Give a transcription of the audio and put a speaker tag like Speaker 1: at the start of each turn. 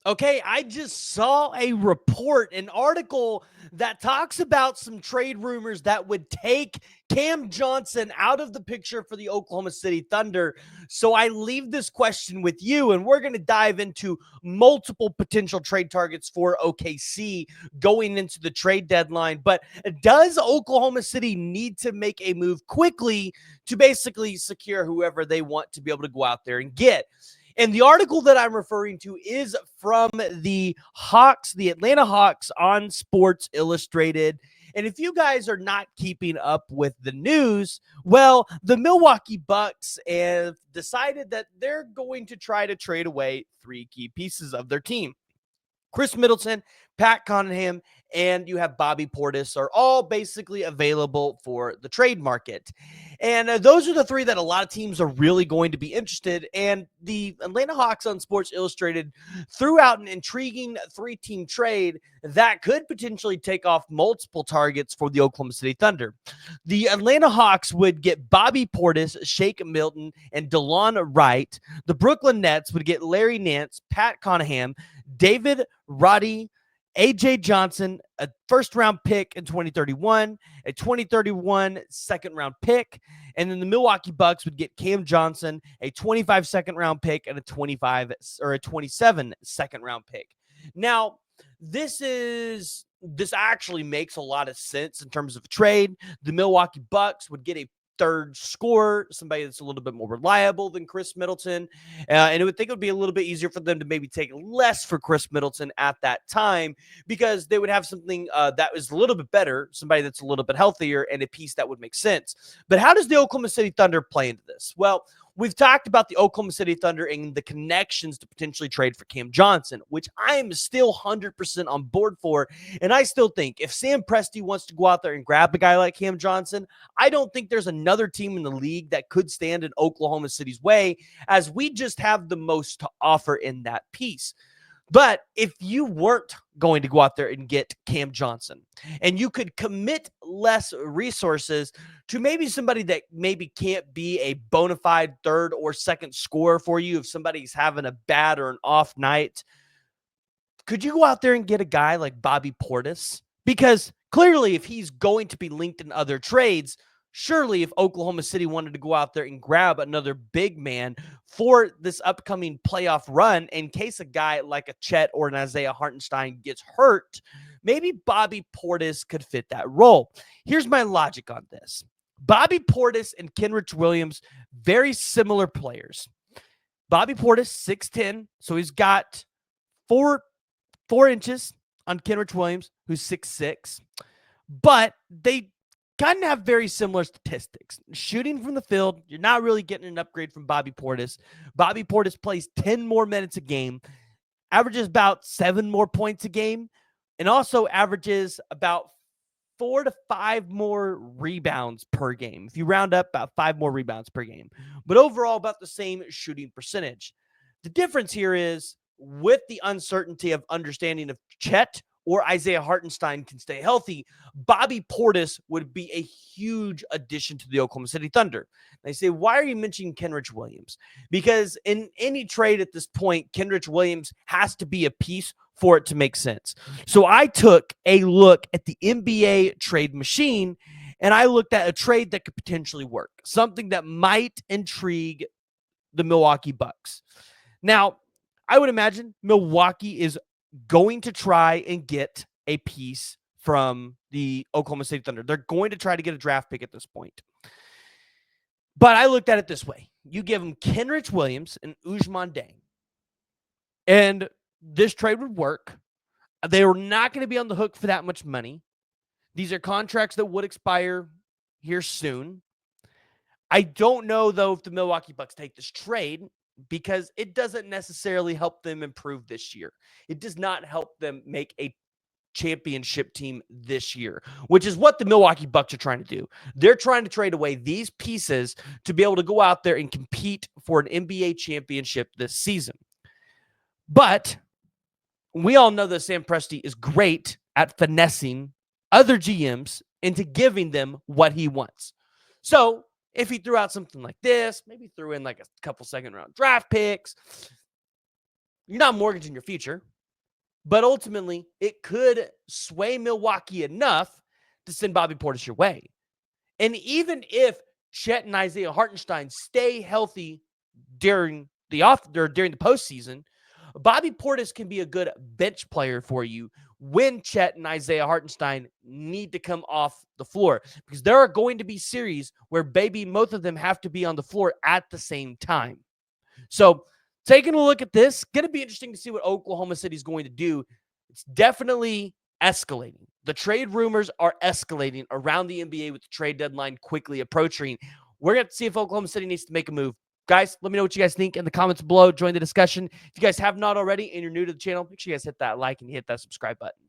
Speaker 1: Okay, I just saw a report, an article that talks about some trade rumors that would take Cam Johnson out of the picture for the Oklahoma City Thunder. So I leave this question with you, and we're going to dive into multiple potential trade targets for OKC going into the trade deadline. But does Oklahoma City need to make a move quickly to basically secure whoever they want to be able to go out there and get? And the article that I'm referring to is from the Hawks, the Atlanta Hawks on Sports Illustrated. And if you guys are not keeping up with the news, well, the Milwaukee Bucks have decided that they're going to try to trade away three key pieces of their team. Chris Middleton, Pat Connaughton, and you have Bobby Portis are all basically available for the trade market. And those are the three that a lot of teams are really going to be interested. And the Atlanta Hawks on Sports Illustrated threw out an intriguing three-team trade that could potentially take off multiple targets for the Oklahoma City Thunder. The Atlanta Hawks would get Bobby Portis, Shake Milton, and DeLon Wright. The Brooklyn Nets would get Larry Nance, Pat Connaughton, David Roddy, AJ Johnson, a first-round pick in 2031, a 2031 second-round pick, and then the Milwaukee Bucks would get Cam Johnson, a 25 second-round pick, and a 27 second-round pick. Now, this actually makes a lot of sense in terms of trade. The Milwaukee Bucks would get a third scorer, somebody that's a little bit more reliable than Chris Middleton. And it would be a little bit easier for them to maybe take less for Chris Middleton at that time because they would have something that is a little bit better, somebody that's a little bit healthier, and a piece that would make sense. But how does the Oklahoma City Thunder play into this? Well, we've talked about the Oklahoma City Thunder and the connections to potentially trade for Cam Johnson, which I am still 100% on board for. And I still think if Sam Presti wants to go out there and grab a guy like Cam Johnson, I don't think there's another team in the league that could stand in Oklahoma City's way, as we just have the most to offer in that piece. But if you weren't going to go out there and get Cam Johnson and you could commit less resources to maybe somebody that maybe can't be a bona fide third or second scorer for you if somebody's having a bad or an off night, could you go out there and get a guy like Bobby Portis? Because clearly, if he's going to be linked in other trades, surely if Oklahoma City wanted to go out there and grab another big man for this upcoming playoff run, in case a guy like a Chet or an Isaiah Hartenstein gets hurt, maybe Bobby Portis could fit that role. Here's my logic on this. Bobby Portis and Kenrich Williams, very similar players. Bobby Portis, 6'10", so he's got 4 inches on Kenrich Williams, who's 6'6", but they kind of have very similar statistics. Shooting from the field, you're not really getting an upgrade from Bobby Portis. Bobby Portis plays 10 more minutes a game, averages about 7 more points a game, and also averages about 4 to 5 more rebounds per game. If you round up, about 5 more rebounds per game. But overall, about the same shooting percentage. The difference here is with the uncertainty of understanding if Chet or Isaiah Hartenstein can stay healthy, Bobby Portis would be a huge addition to the Oklahoma City Thunder. And I say, why are you mentioning Kenrich Williams? Because in any trade at this point, Kenrich Williams has to be a piece for it to make sense. So I took a look at the NBA trade machine, and I looked at a trade that could potentially work, something that might intrigue the Milwaukee Bucks. Now, I would imagine Milwaukee is going to try and get a piece from the Oklahoma City Thunder. They're going to try to get a draft pick at this point. But I looked at it this way. You give them Kenrich Williams and Ousmane Dieng, and this trade would work. They were not going to be on the hook for that much money. These are contracts that would expire here soon. I don't know, though, if the Milwaukee Bucks take this trade because it doesn't necessarily help them improve this year. It does not help them make a championship team this year, which is what the Milwaukee Bucks are trying to do. They're trying to trade away these pieces to be able to go out there and compete for an NBA championship this season. But we all know that Sam Presti is great at finessing other GMs into giving them what he wants. So if he threw out something like this, maybe threw in like a couple second round draft picks, You're not mortgaging your future, but ultimately it could sway Milwaukee enough to send Bobby Portis your way. And even if Chet and Isaiah Hartenstein stay healthy during the postseason, Bobby Portis can be a good bench player for you when Chet and Isaiah Hartenstein need to come off the floor, because there are going to be series where both of them have to be on the floor at the same time. So taking a look at this, going to be interesting to see what Oklahoma City is going to do. It's definitely escalating. The trade rumors are escalating around the NBA with the trade deadline quickly approaching. We're going to see if Oklahoma City needs to make a move. Guys, let me know what you guys think in the comments below. Join the discussion. If you guys have not already and you're new to the channel, make sure you guys hit that like and hit that subscribe button.